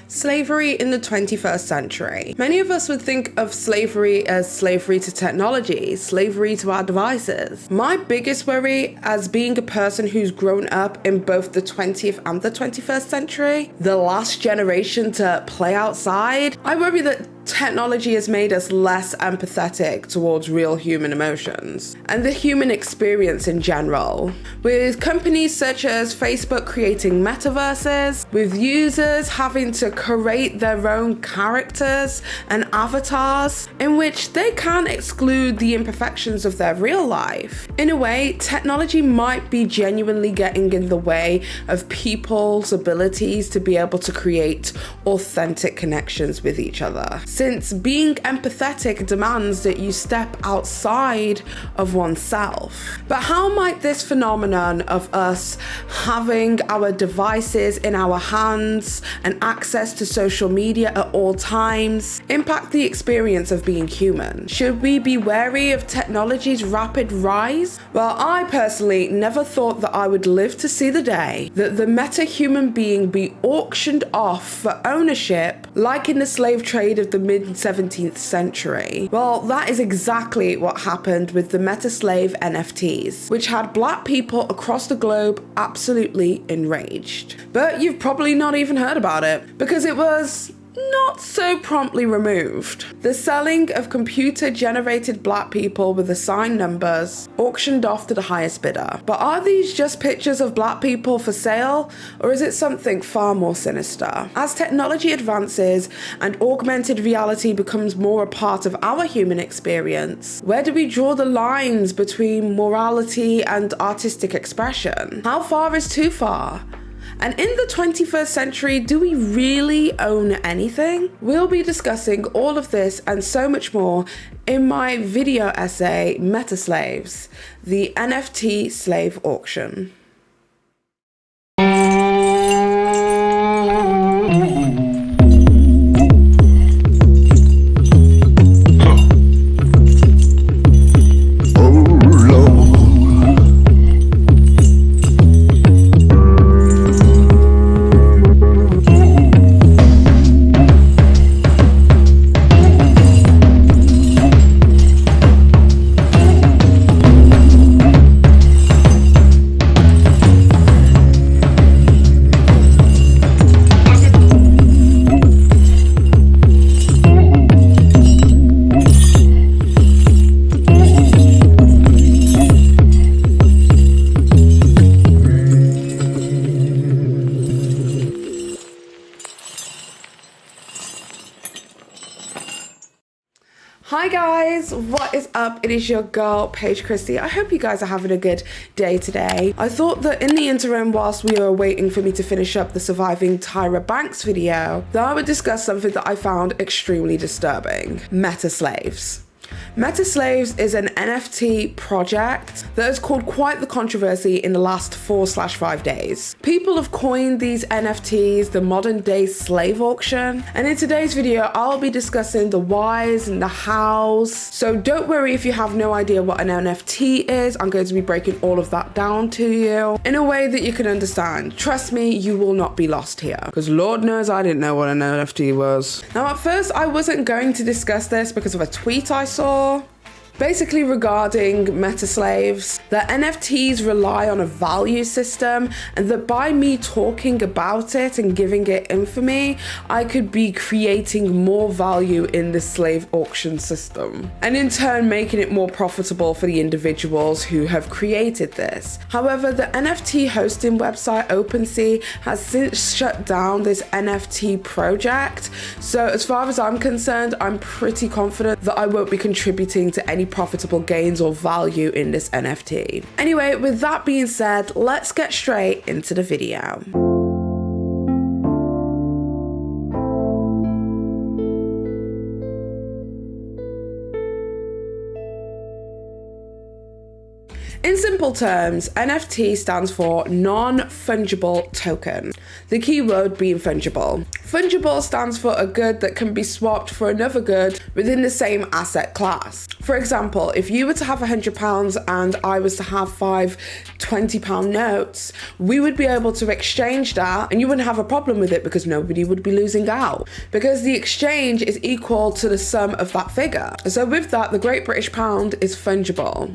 Slavery in the 21st century. Many of us would think of slavery as slavery to technology, slavery to our devices. My biggest worry as being a person who's grown up in both the 20th and the 21st century, the last generation to play outside, I worry that technology has made us less empathetic towards real human emotions and the human experience in general. With companies such as Facebook creating metaverses, with users having to create their own characters and avatars in which they can't exclude the imperfections of their real life. In a way, technology might be genuinely getting in the way of people's abilities to be able to create authentic connections with each other, since being empathetic demands that you step outside of oneself. But how might this phenomenon of us having our devices in our hands and access to social media at all times impact the experience of being human? Should we be wary of technology's rapid rise? Well, I personally never thought that I would live to see the day that the meta-human being be auctioned off for ownership like in the slave trade of the mid-17th century. Well, that is exactly what happened with the META SLAVE NFTs, which had black people across the globe absolutely enraged. But you've probably not even heard about it, because it was not so promptly removed. The selling of computer-generated black people with assigned numbers auctioned off to the highest bidder. But are these just pictures of black people for sale, or is it something far more sinister? As technology advances and augmented reality becomes more a part of our human experience, where do we draw the lines between morality and artistic expression? How far is too far? And in the 21st century, do we really own anything? We'll be discussing all of this and so much more in my video essay, Meta Slaves, the NFT Slave Auction. Hi guys, what is up? It is your girl, Paige Christie. I hope you guys are having a good day today. I thought that in the interim, whilst we were waiting for me to finish up the Surviving Tyra Banks video, that I would discuss something that I found extremely disturbing: Meta Slaves. Meta Slaves is an NFT project that has caused quite the controversy in the last 4/5 days. People have coined these NFTs the modern day slave auction, and in today's video I'll be discussing the whys and the hows. So don't worry if you have no idea what an NFT is. I'm going to be breaking all of that down to you in a way that you can understand. Trust me, you will not be lost here, because Lord knows I didn't know what an NFT was. Now at first I wasn't going to discuss this because of a tweet I saw basically regarding meta slaves, that NFTs rely on a value system, and that by me talking about it and giving it infamy, I could be creating more value in the slave auction system, and in turn making it more profitable for the individuals who have created this. However, the NFT hosting website OpenSea has since shut down this NFT project, so as far as I'm concerned, I'm pretty confident that I won't be contributing to any profitable gains or value in this NFT. Anyway, with that being said, let's get straight into the video. In simple terms, NFT stands for non-fungible token, the keyword being fungible. Fungible stands for a good that can be swapped for another good within the same asset class. For example, if you were to have £100 and I was to have 5 £20 notes, we would be able to exchange that and you wouldn't have a problem with it because nobody would be losing out, because the exchange is equal to the sum of that figure. So with that, the Great British Pound is fungible.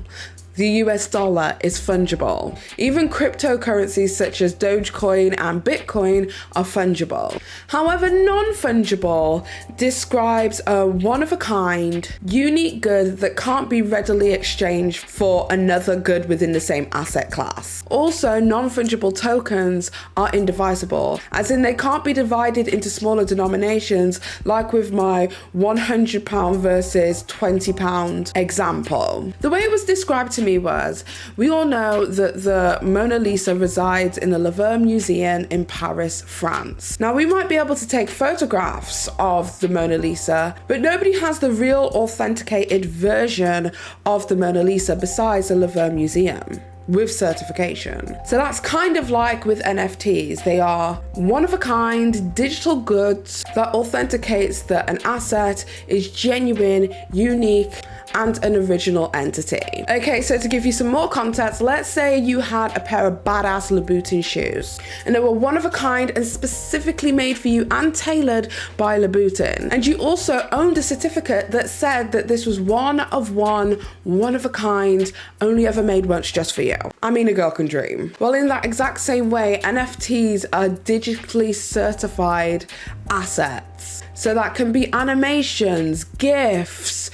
The US dollar is fungible. Even cryptocurrencies such as Dogecoin and Bitcoin are fungible. However, non-fungible describes a one-of-a-kind, unique good that can't be readily exchanged for another good within the same asset class. Also, non-fungible tokens are indivisible, as in they can't be divided into smaller denominations, like with my £100 versus £20 example. The way it was described to me was, we all know that the Mona Lisa resides in the Louvre Museum in Paris, France. Now, we might be able to take photographs of the Mona Lisa, but nobody has the real authenticated version of the Mona Lisa besides the Louvre Museum with certification. So that's kind of like with NFTs. They are one-of-a-kind digital goods that authenticates that an asset is genuine, unique, and an original entity. Okay, so to give you some more context, let's say you had a pair of badass Louboutin shoes, and they were one of a kind and specifically made for you and tailored by Louboutin. And you also owned a certificate that said that this was one of a kind, only ever made once just for you. I mean, a girl can dream. Well, in that exact same way, NFTs are digitally certified assets. So that can be animations, GIFs,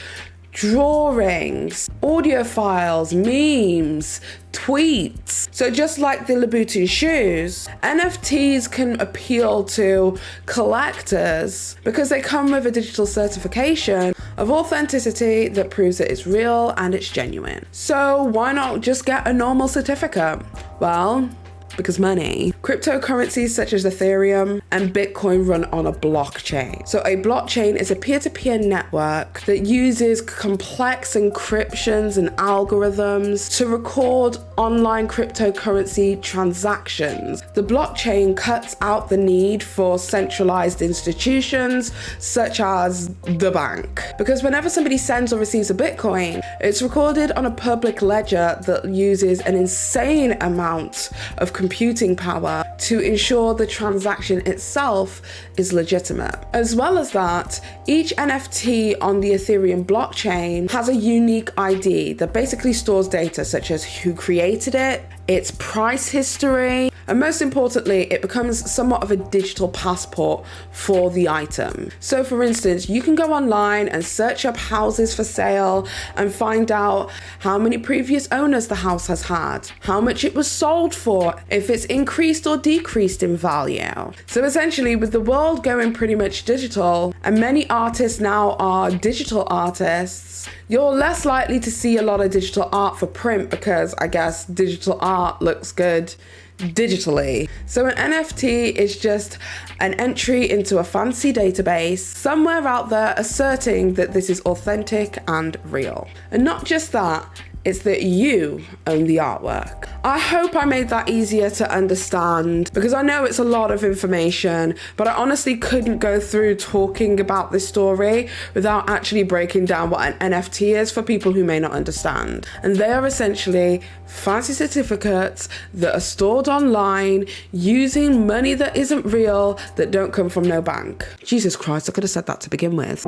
drawings, audio files, memes, tweets. So just like the Louboutin shoes, NFTs can appeal to collectors because they come with a digital certification of authenticity that proves that it's real and it's genuine. So why not just get a normal certificate? Well, because money. Cryptocurrencies such as Ethereum and Bitcoin run on a blockchain. So a blockchain is a peer-to-peer network that uses complex encryptions and algorithms to record online cryptocurrency transactions. The blockchain cuts out the need for centralized institutions such as the bank. Because whenever somebody sends or receives a Bitcoin, it's recorded on a public ledger that uses an insane amount of computing power to ensure the transaction itself is legitimate. As well as that, each NFT on the Ethereum blockchain has a unique ID that basically stores data such as who created it, its price history, and most importantly, it becomes somewhat of a digital passport for the item. So for instance, you can go online and search up houses for sale and find out how many previous owners the house has had, how much it was sold for, if it's increased or decreased in value. So essentially, with the world going pretty much digital, and many artists now are digital artists, you're less likely to see a lot of digital art for print because I guess digital art looks good digitally. So an NFT is just an entry into a fancy database somewhere out there asserting that this is authentic and real. And not just that, it's that you own the artwork. I hope I made that easier to understand because I know it's a lot of information, but I honestly couldn't go through talking about this story without actually breaking down what an NFT is for people who may not understand. And they are essentially fancy certificates that are stored online using money that isn't real, that don't come from no bank. Jesus Christ, I could have said that to begin with.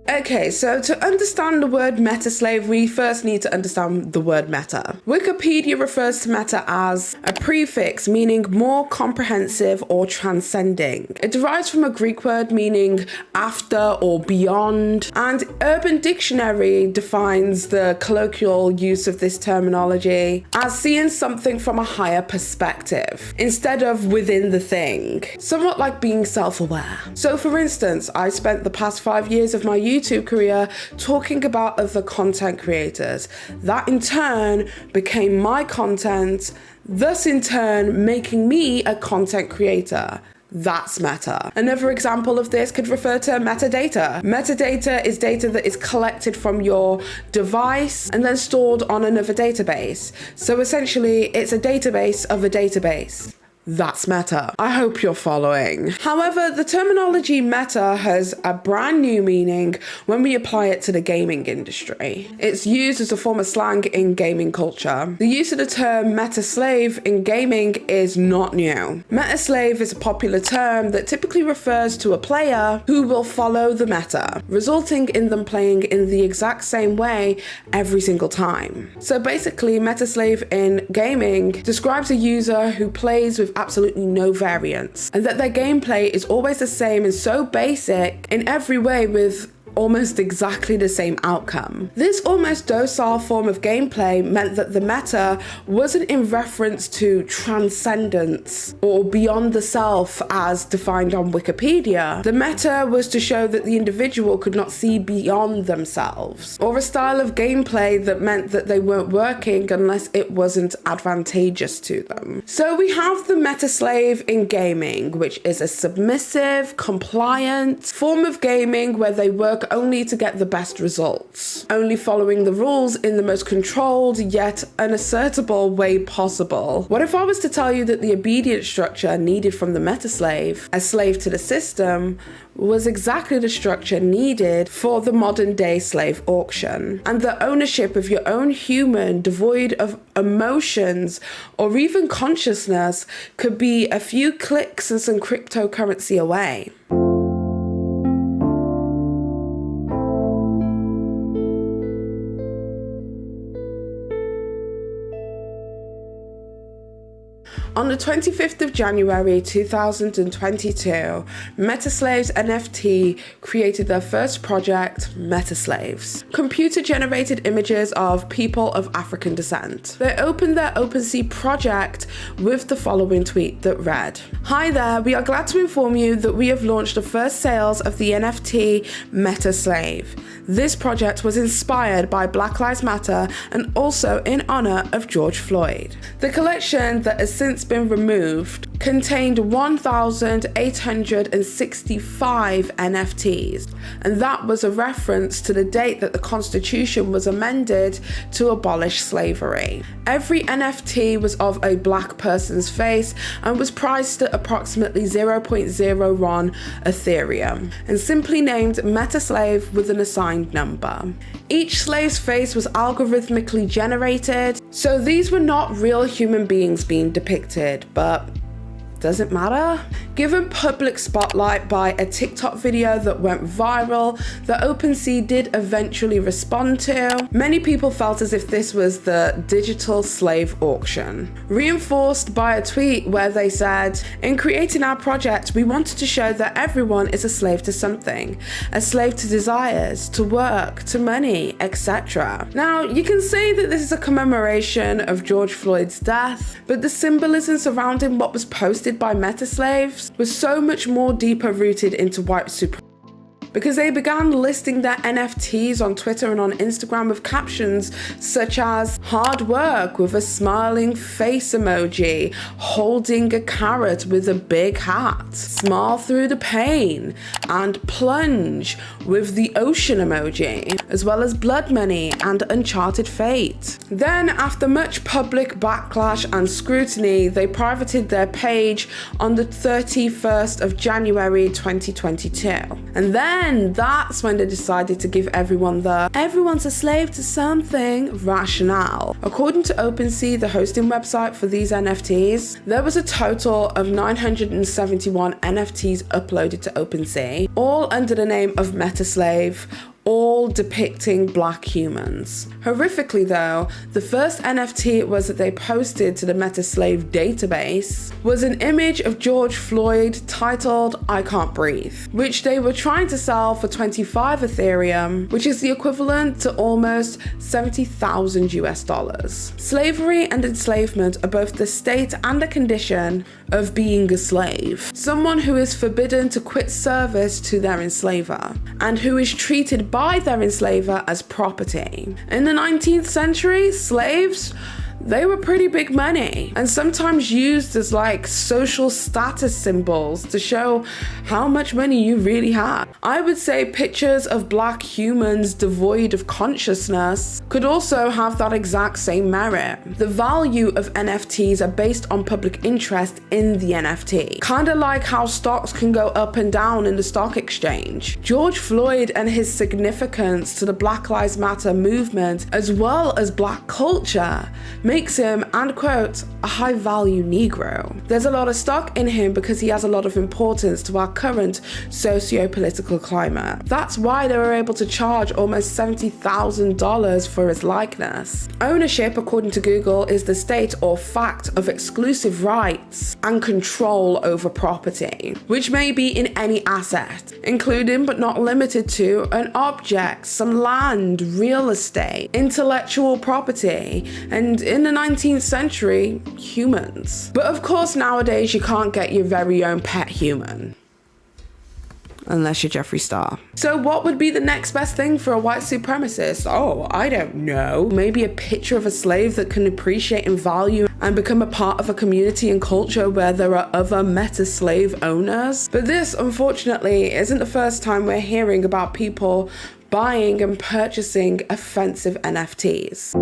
Okay, so to understand the word meta slave, we first need to understand the word meta. Wikipedia refers to meta as a prefix meaning more comprehensive or transcending. It derives from a Greek word meaning after or beyond, and Urban Dictionary defines the colloquial use of this terminology as seeing something from a higher perspective instead of within the thing, somewhat like being self-aware. So for instance, I spent the past 5 years of my YouTube career talking about other content creators. That in turn became my content, thus in turn making me a content creator. That's meta. Another example of this could refer to metadata. Metadata is data that is collected from your device and then stored on another database. So essentially, it's a database of a database. That's meta. I hope you're following. However, the terminology meta has a brand new meaning when we apply it to the gaming industry. It's used as a form of slang in gaming culture. The use of the term meta slave in gaming is not new. Meta slave is a popular term that typically refers to a player who will follow the meta, resulting in them playing in the exact same way every single time. So basically, meta slave in gaming describes a user who plays with absolutely no variance, and that their gameplay is always the same and so basic in every way with almost exactly the same outcome. This almost docile form of gameplay meant that the meta wasn't in reference to transcendence or beyond the self as defined on Wikipedia. The meta was to show that the individual could not see beyond themselves, or a style of gameplay that meant that they weren't working unless it wasn't advantageous to them. So we have the meta slave in gaming, which is a submissive, compliant form of gaming where they work only to get the best results, only following the rules in the most controlled yet unassertable way possible. What if I was to tell you that the obedience structure needed from the meta slave, a slave to the system, was exactly the structure needed for the modern day slave auction, and the ownership of your own human devoid of emotions or even consciousness could be a few clicks and some cryptocurrency away? On the 25th of January 2022, META SLAVE NFT created their first project, META Slaves, computer-generated images of people of African descent. They opened their OpenSea project with the following tweet that read, "Hi there, we are glad to inform you that we have launched the first sales of the NFT META Slave. This project was inspired by Black Lives Matter and also in honor of George Floyd. The collection that has since been removed contained 1,865 NFTs, and that was a reference to the date that the Constitution was amended to abolish slavery. Every NFT was of a black person's face and was priced at approximately 0.01 Ethereum and simply named META Slave with an assigned number. Each slave's face was algorithmically generated, so these were not real human beings being depicted, but does it matter? Given public spotlight by a TikTok video that went viral that OpenSea did eventually respond to, many people felt as if this was the digital slave auction, reinforced by a tweet where they said, "In creating our project, we wanted to show that everyone is a slave to something, a slave to desires, to work, to money, etc." Now, you can say that this is a commemoration of George Floyd's death, but the symbolism surrounding what was posted by META Slaves was so much more deeper rooted into white supremacy, because they began listing their NFTs on Twitter and on Instagram with captions such as "hard work" with a smiling face emoji, "holding a carrot with a big hat," "smile through the pain," and "plunge" with the ocean emoji, as well as blood money and uncharted fate. Then, after much public backlash and scrutiny, they privated their page on the 31st of January 2022. And then that's when they decided to give everyone the "everyone's a slave to something" rationale. According to OpenSea, the hosting website for these NFTs, there was a total of 971 NFTs uploaded to OpenSea, all under the name of META Slave, all depicting black humans. Horrifically though, the first NFT was that they posted to the META Slave database was an image of George Floyd titled "I Can't Breathe," which they were trying to sell for 25 Ethereum, which is the equivalent to almost $70,000 US. Slavery and enslavement are both the state and a condition of being a slave, someone who is forbidden to quit service to their enslaver, and who is treated by their enslaver as property. In the 19th century, slaves, they were pretty big money and sometimes used as like social status symbols to show how much money you really had. I would say pictures of black humans devoid of consciousness could also have that exact same merit. The value of NFTs are based on public interest in the NFT, kind of like how stocks can go up and down in the stock exchange. George Floyd and his significance to the Black Lives Matter movement, as well as black culture, makes him, and quote, a high-value Negro. There's a lot of stock in him because he has a lot of importance to our current socio-political climate. That's why they were able to charge almost $70,000 for his likeness. Ownership, according to Google, is the state or fact of exclusive rights and control over property, which may be in any asset, including but not limited to an object, some land, real estate, intellectual property, and in the 19th century, humans. But of course, nowadays you can't get your very own pet human. Unless you're Jeffree Star. So what would be the next best thing for a white supremacist? Oh, I don't know. Maybe a picture of a slave that can appreciate and value and become a part of a community and culture where there are other meta slave owners. But this, unfortunately, isn't the first time we're hearing about people buying and purchasing offensive NFTs.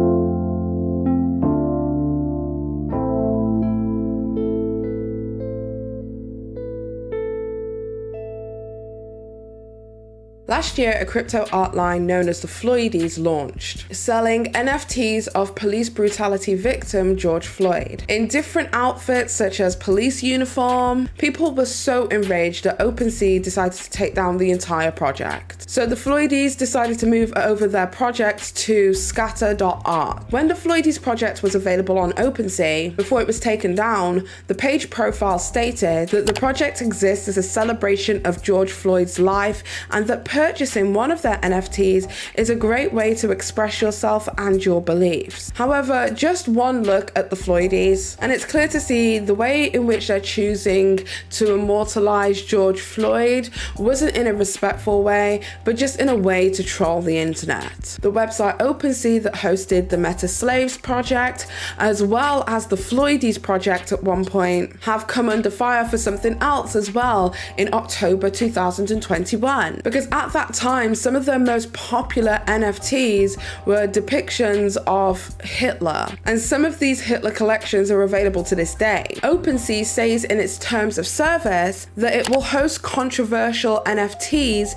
Last year, a crypto art line known as the Floydies launched, selling NFTs of police brutality victim George Floyd. In different outfits such as police uniform, people were so enraged that OpenSea decided to take down the entire project. So the Floydies decided to move over their project to scatter.art. When the Floydies project was available on OpenSea, before it was taken down, the Paige profile stated that the project exists as a celebration of George Floyd's life and that purchasing one of their NFTs is a great way to express yourself and your beliefs. However, just one look at the Floydies, and it's clear to see the way in which they're choosing to immortalize George Floyd wasn't in a respectful way, but just in a way to troll the internet. The website OpenSea that hosted the Meta Slaves project, as well as the Floydies project at one point, have come under fire for something else as well in October 2021. Because at that time, some of their most popular NFTs were depictions of Hitler, and some of these Hitler collections are available to this day. OpenSea says in its terms of service that it will host controversial NFTs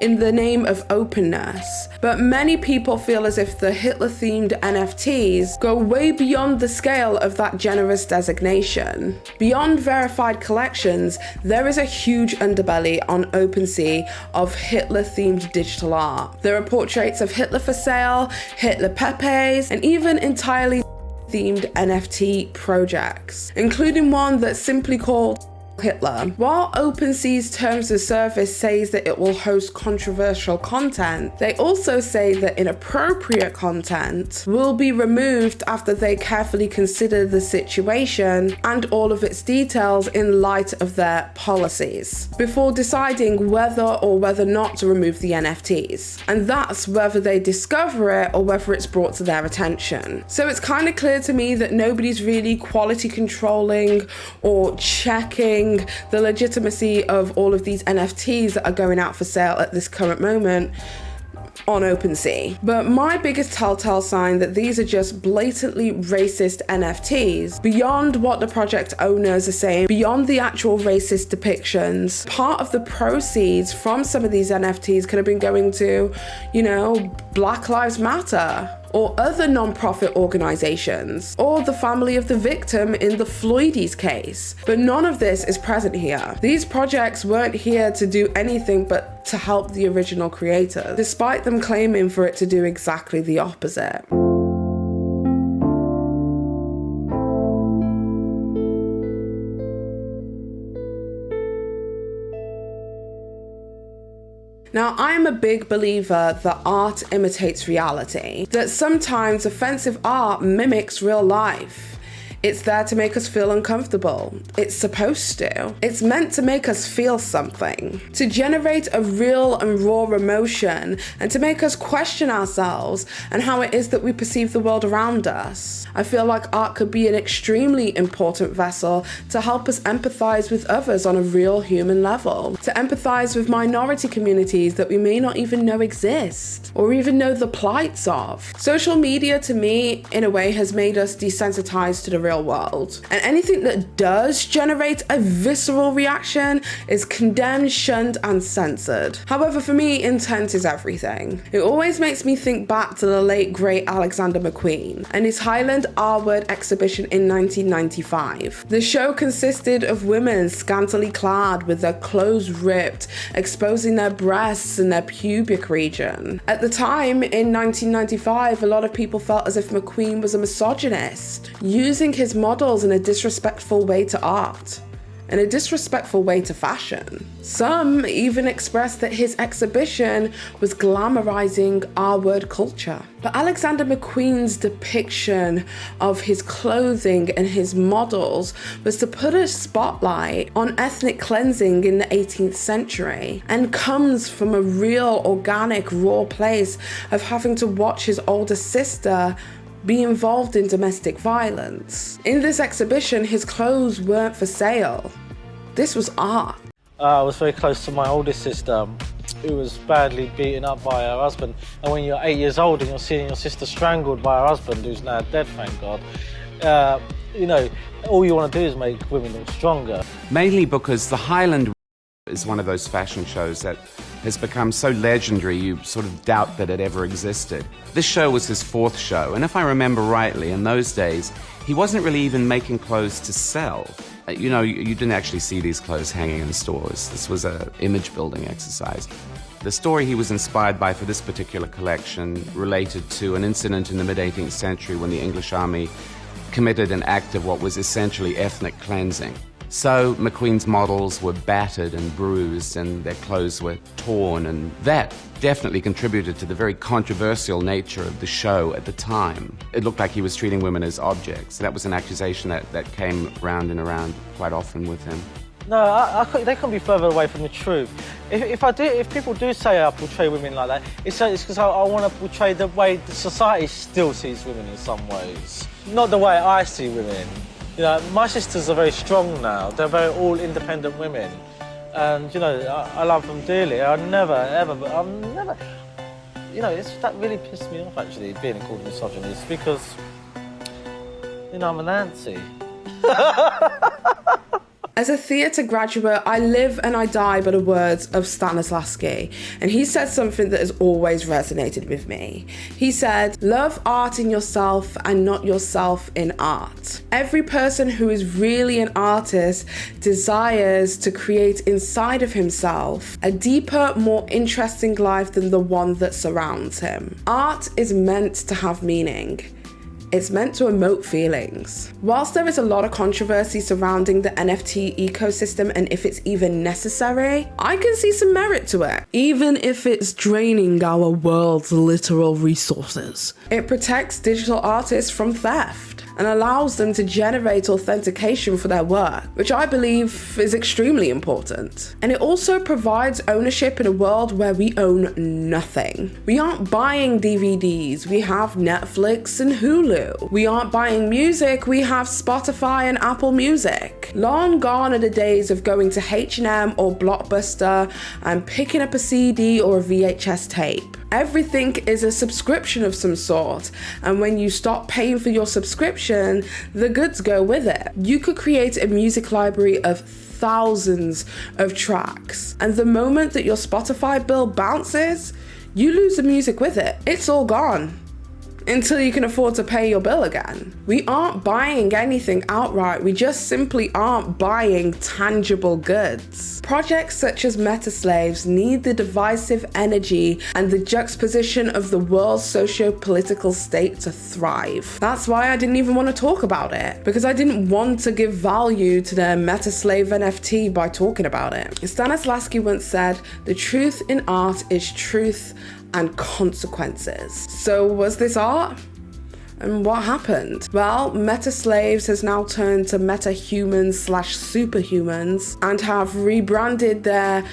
in the name of openness, but many people feel as if the Hitler-themed NFTs go way beyond the scale of that generous designation. Beyond verified collections, there is a huge underbelly on OpenSea of Hitler-themed digital art. There are portraits of Hitler for sale, Hitler Pepes, and even entirely themed NFT projects, including one that's simply called Hitler. While OpenSea's terms of service says that it will host controversial content, they also say that inappropriate content will be removed after they carefully consider the situation and all of its details in light of their policies before deciding whether not to remove the NFTs. And that's whether they discover it or whether it's brought to their attention. So it's kind of clear to me that nobody's really quality controlling or checking the legitimacy of all of these NFTs that are going out for sale at this current moment on OpenSea. But my biggest telltale sign that these are just blatantly racist NFTs, beyond what the project owners are saying, beyond the actual racist depictions, part of the proceeds from some of these NFTs could have been going to, Black Lives Matter, or other non-profit organizations, or the family of the victim in the Floydies case. But none of this is present here. These projects weren't here to do anything but to help the original creators, despite them claiming for it to do exactly the opposite. Now, I'm a big believer that art imitates reality, that sometimes offensive art mimics real life. It's there to make us feel uncomfortable. It's supposed to. It's meant to make us feel something, to generate a real and raw emotion, and to make us question ourselves and how it is that we perceive the world around us. I feel like art could be an extremely important vessel to help us empathize with others on a real human level, to empathize with minority communities that we may not even know exist, or even know the plights of. Social media, to me, in a way, has made us desensitized to the real world. And anything that does generate a visceral reaction is condemned, shunned, and censored. However, for me, intent is everything. It always makes me think back to the late, great Alexander McQueen and his Highland R-Word exhibition in 1995. The show consisted of women scantily clad with their clothes ripped, exposing their breasts and their pubic region. At the time, in 1995, a lot of people felt as if McQueen was a misogynist, using his models in a disrespectful way to art, in a disrespectful way to fashion. Some even expressed that his exhibition was glamorizing R-word culture. But Alexander McQueen's depiction of his clothing and his models was to put a spotlight on ethnic cleansing in the 18th century, and comes from a real, organic, raw place of having to watch his older sister be involved in domestic violence. In this exhibition, his clothes weren't for sale. This was art. I was very close to my oldest sister, who was badly beaten up by her husband. And when you're 8 years old and you're seeing your sister strangled by her husband, who's now dead, thank God, you know, all you want to do is make women look stronger. Mainly because the Highland is one of those fashion shows that has become so legendary you sort of doubt that it ever existed. This show was his fourth show, and if I remember rightly, in those days, he wasn't really even making clothes to sell. You know, you didn't actually see these clothes hanging in stores. This was an image-building exercise. The story he was inspired by for this particular collection related to an incident in the mid-18th century when the English army committed an act of what was essentially ethnic cleansing. So McQueen's models were battered and bruised and their clothes were torn, and that definitely contributed to the very controversial nature of the show at the time. It looked like he was treating women as objects. That was an accusation that came round and around quite often with him. No, they couldn't be further away from the truth. If people do say I portray women like that, it's because I want to portray the way the society still sees women in some ways, not the way I see women. You know, my sisters are very strong now. They're very all independent women. And, you know, I love them dearly. I'm never, you know, that really pissed me off, actually, being called a misogynist, because, you know, I'm an Nancy. As a theatre graduate, I live and I die by the words of Stanislavski, and he said something that has always resonated with me. He said, "Love art in yourself and not yourself in art." Every person who is really an artist desires to create inside of himself a deeper, more interesting life than the one that surrounds him. Art is meant to have meaning. It's meant to emote feelings. Whilst there is a lot of controversy surrounding the NFT ecosystem and if it's even necessary, I can see some merit to it, even if it's draining our world's literal resources. It protects digital artists from theft and allows them to generate authentication for their work, which I believe is extremely important. And it also provides ownership in a world where we own nothing. We aren't buying DVDs, we have Netflix and Hulu. We aren't buying music, we have Spotify and Apple Music. Long gone are the days of going to H&M or Blockbuster and picking up a CD or a VHS tape. Everything is a subscription of some sort, and when you stop paying for your subscription, the goods go with it. You could create a music library of thousands of tracks, and the moment that your Spotify bill bounces, you lose the music with it. It's all gone. Until you can afford to pay your bill again. We aren't buying anything outright, we just simply aren't buying tangible goods. Projects such as Meta Slaves need the divisive energy and the juxtaposition of the world's socio-political state to thrive. That's why I didn't even want to talk about it, because I didn't want to give value to their META SLAVE NFT by talking about it. Stanislavski once said, "The truth in art is truth and consequences." So was this art? And what happened? Well, meta slaves has now turned to meta humans / superhumans and have rebranded their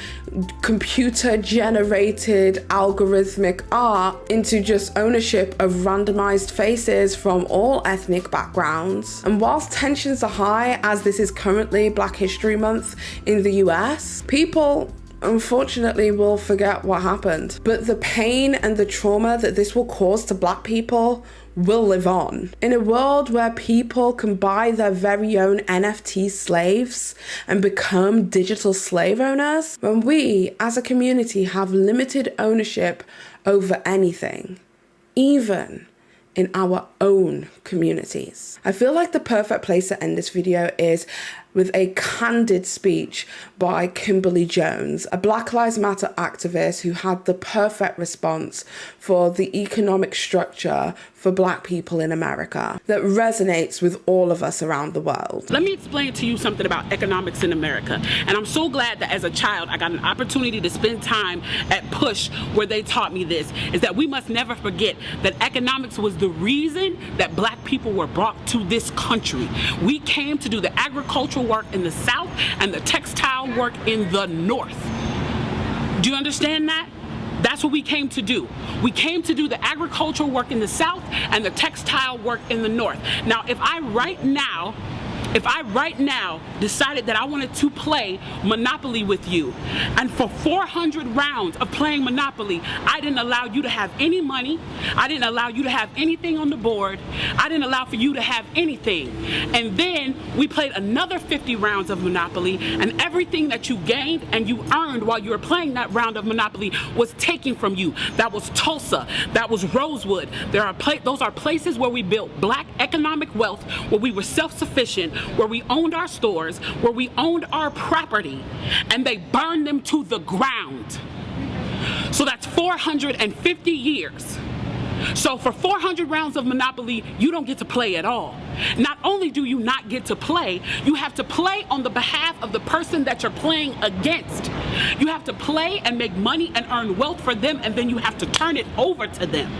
computer generated algorithmic art into just ownership of randomized faces from all ethnic backgrounds. And whilst tensions are high, as this is currently Black History Month in the US, people unfortunately will forget what happened. But the pain and the trauma that this will cause to Black people will live on. In a world where people can buy their very own NFT slaves and become digital slave owners, when we as a community have limited ownership over anything, even in our own communities. I feel like the perfect place to end this video is with a candid speech by Kimberly Jones, a Black Lives Matter activist who had the perfect response for the economic structure for Black people in America that resonates with all of us around the world. Let me explain to you something about economics in America. And I'm so glad that as a child, I got an opportunity to spend time at Push where they taught me this, is that we must never forget that economics was the reason that Black people were brought to this country. We came to do the agricultural work in the South and the textile work in the North. Do you understand that? That's what we came to do. We came to do the agricultural work in the South and the textile work in the North. Now, if I right now decided that I wanted to play Monopoly with you, and for 400 rounds of playing Monopoly, I didn't allow you to have any money, I didn't allow you to have anything on the board, I didn't allow for you to have anything. And then we played another 50 rounds of Monopoly, and everything that you gained and you earned while you were playing that round of Monopoly was taken from you. That was Tulsa, that was Rosewood. Those are places where we built Black economic wealth, where we were self-sufficient, where we owned our stores, where we owned our property, and they burned them to the ground. So that's 450 years. So for 400 rounds of Monopoly, you don't get to play at all. Not only do you not get to play, you have to play on the behalf of the person that you're playing against. You have to play and make money and earn wealth for them, and then you have to turn it over to them.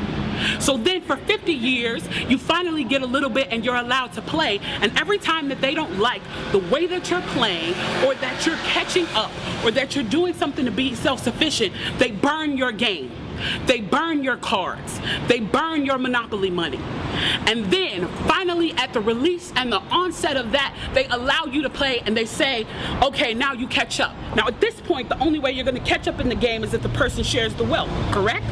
So then for 50 years, you finally get a little bit and you're allowed to play. And every time that they don't like the way that you're playing, or that you're catching up, or that you're doing something to be self-sufficient, they burn your game. They burn your cards. They burn your Monopoly money. And then finally at the release and the onset of that, they allow you to play and they say, okay, now you catch up. Now at this point, the only way you're going to catch up in the game is if the person shares the wealth, correct?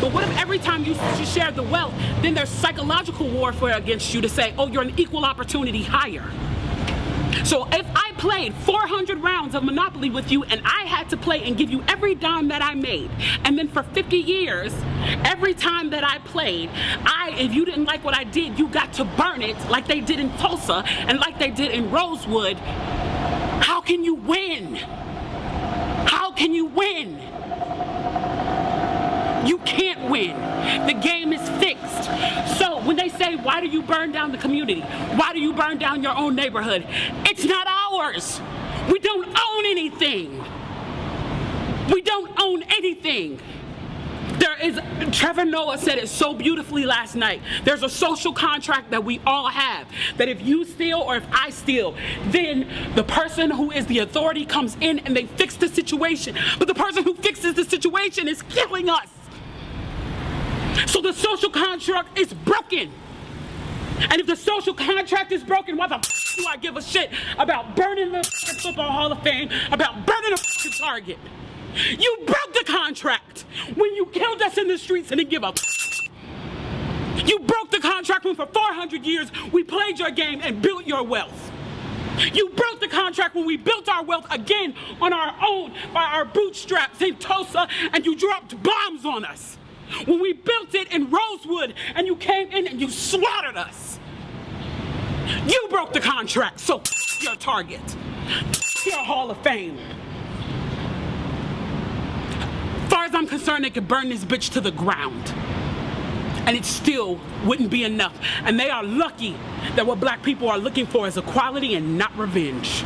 But what if every time you share the wealth, then there's psychological warfare against you to say, oh, you're an equal opportunity hire. So if I played 400 rounds of Monopoly with you and I had to play and give you every dime that I made, and then for 50 years, every time that I played, if you didn't like what I did, you got to burn it like they did in Tulsa and like they did in Rosewood, how can you win? How can you win? You can't win. The game is fixed. So when they say, why do you burn down the community? Why do you burn down your own neighborhood? It's not ours. We don't own anything. We don't own anything. Trevor Noah said it so beautifully last night. There's a social contract that we all have, that if you steal or if I steal, then the person who is the authority comes in and they fix the situation. But the person who fixes the situation is killing us. So the social contract is broken. And if the social contract is broken, why the f do I give a shit about burning the Football Hall of Fame, about burning the Target? You broke the contract when you killed us in the streets and didn't give a f. You broke the contract when for 400 years we played your game and built your wealth. You broke the contract when we built our wealth again on our own by our bootstraps in Tulsa, and you dropped bombs on us. When we built it in Rosewood and you came in and you slaughtered us. You broke the contract, so your Target, your Hall of Fame. As far as I'm concerned, they could burn this bitch to the ground. And it still wouldn't be enough. And they are lucky that what black people are looking for is equality and not revenge.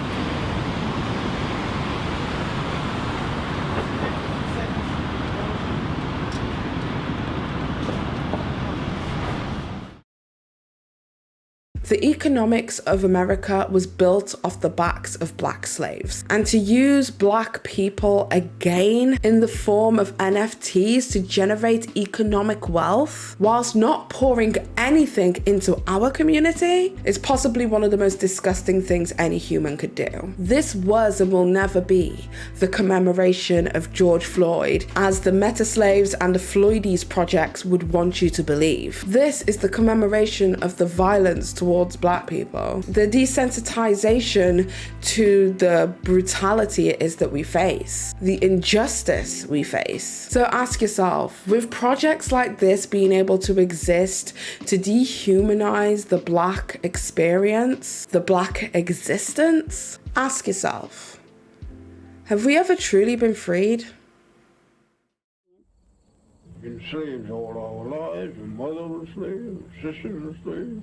The economics of America was built off the backs of black slaves. And to use black people again in the form of NFTs to generate economic wealth whilst not pouring anything into our community is possibly one of the most disgusting things any human could do. This was and will never be the commemoration of George Floyd as the Meta Slaves and the Floydies projects would want you to believe. This is the commemoration of the violence towards black people, the desensitization to the brutality it is that we face, the injustice we face. So ask yourself, with projects like this being able to exist to dehumanize the black experience, the black existence, ask yourself, have we ever truly been freed? Been slaves all our lives. My mother was a slave, sister was a slave,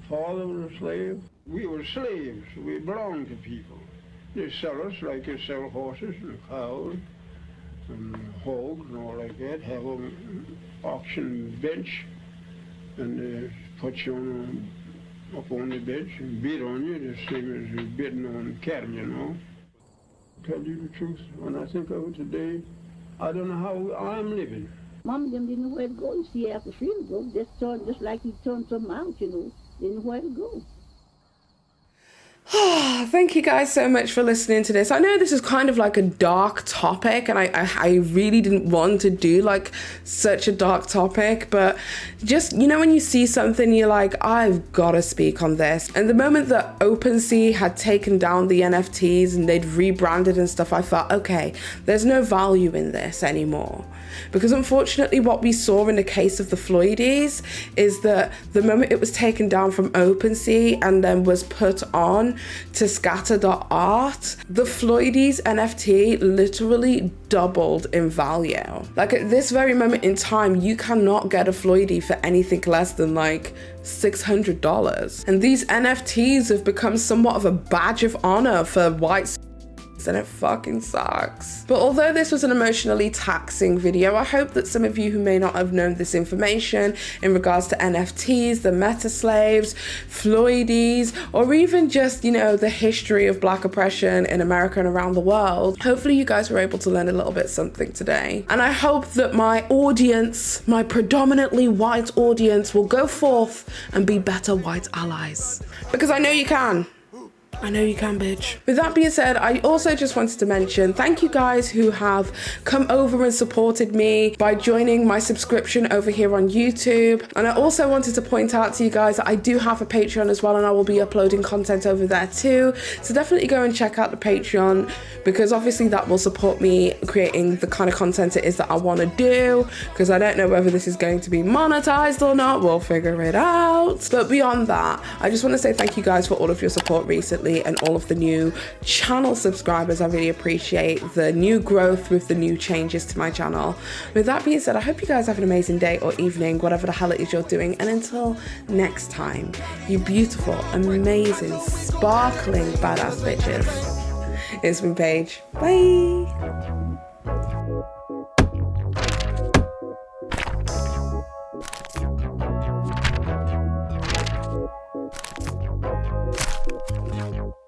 father was a slave. We were slaves. We belonged to people. They sell us like they sell horses and cows and hogs and all like that. Have an auction bench and put you up on the bench and bid on you, the same as bidding on cattle, you know. Tell you the truth, when I think of it today, I don't know how I'm living. Mom and them didn't know where to go. You see, after freedom go, just like he turned something out, you know, didn't know where to go. Thank you guys so much for listening to this. I know this is kind of like a dark topic, and I really didn't want to do like such a dark topic, but just, you know, when you see something, you're like, I've got to speak on this. And the moment that OpenSea had taken down the NFTs and they'd rebranded and stuff, I thought, okay, there's no value in this anymore. Because unfortunately what we saw in the case of the Floydies is that the moment it was taken down from OpenSea and then was put on to scatter.art, the Floydies NFT literally doubled in value. Like at this very moment in time, you cannot get a Floydie for anything less than like $600. And these NFTs have become somewhat of a badge of honor for white, and it fucking sucks. But although this was an emotionally taxing video, I hope that some of you who may not have known this information in regards to NFTs, the Meta Slaves, Floydies, or even just, you know, the history of black oppression in America and around the world, hopefully you guys were able to learn a little bit something today. And I hope that my audience, my predominantly white audience, will go forth and be better white allies. Because I know you can. I know you can, bitch. With that being said, I also just wanted to mention, thank you guys who have come over and supported me by joining my subscription over here on YouTube. And I also wanted to point out to you guys that I do have a Patreon as well, and I will be uploading content over there too. So definitely go and check out the Patreon, because obviously that will support me creating the kind of content it is that I want to do, because I don't know whether this is going to be monetized or not. We'll figure it out. But beyond that, I just want to say thank you guys for all of your support recently and all of the new channel subscribers. I really appreciate the new growth with the new changes to my channel. With that being said, I hope you guys have an amazing day or evening, whatever the hell it is you're doing. And until next time, you beautiful, amazing, sparkling, badass bitches. It's been Paige. Bye.